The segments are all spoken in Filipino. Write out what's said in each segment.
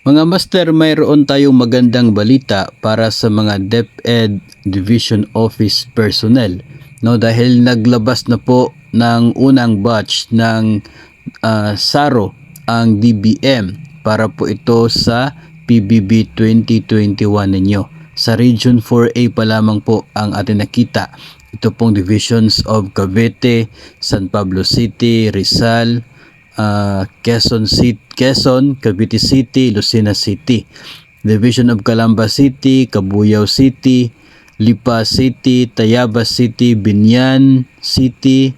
Mga master, mayroon tayong magandang balita para sa mga DepEd Division Office personnel. No, dahil naglabas na po ng unang batch ng SARO ang DBM para po ito sa PBB 2021 ninyo. Sa Region 4A pa lamang po ang atin nakita. Ito pong divisions of Cavite, San Pablo City, Rizal, Quezon City, Cavite City, Lucena City, Division of Calamba City, Cabuyao City, Lipa City, Tayabas City, Binyan City,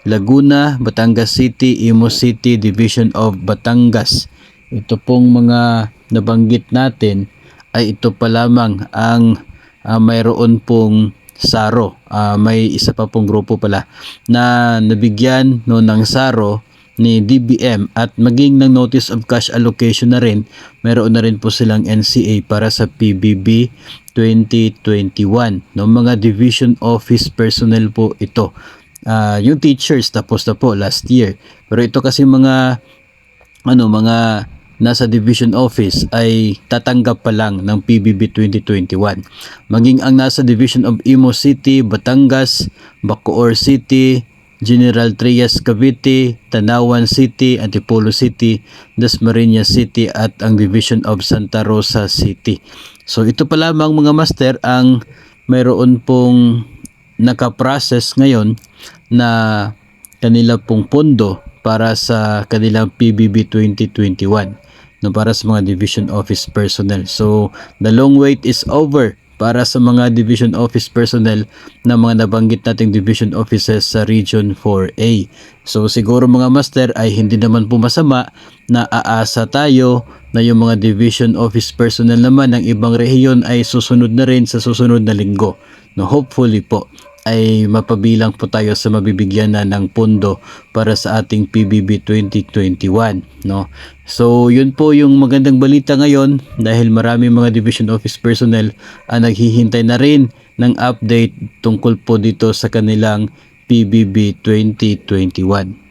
Laguna, Batangas City, Imo City, Division of Batangas. Ito pong mga nabanggit natin ay ito pa lamang ang mayroon pong SARO. May isa pa pong grupo pala na nabigyan no ng SARO ni DBM at maging ng notice of cash allocation na rin. Meron na rin po silang NCA para sa PBB 2021. No, mga division office personnel po ito. Yung teachers tapos na po last year. Pero ito kasi mga nasa division office ay tatanggap pa lang ng PBB 2021. Maging ang nasa division of Imo City, Batangas, Bacoor City, General Trias Cavite, Tanawan City, Antipolo City, Dasmariñas City at ang Division of Santa Rosa City. So ito pa lamang mga master ang mayroon pong nakaprocess ngayon na kanila pong pondo para sa kanilang PBB 2021 no, para sa mga division office personnel. So the long wait is over para sa mga division office personnel na mga nabanggit nating division offices sa Region 4A. So siguro mga master ay hindi naman po masama na aasa tayo na yung mga division office personnel naman ng ibang rehiyon ay susunod na rin sa susunod na linggo. No, hopefully po ay mapabilang po tayo sa mabibigyan na ng pondo para sa ating PBB 2021, no? So yun po yung magandang balita ngayon dahil marami mga division office personnel ang naghihintay na rin ng update tungkol po dito sa kanilang PBB 2021.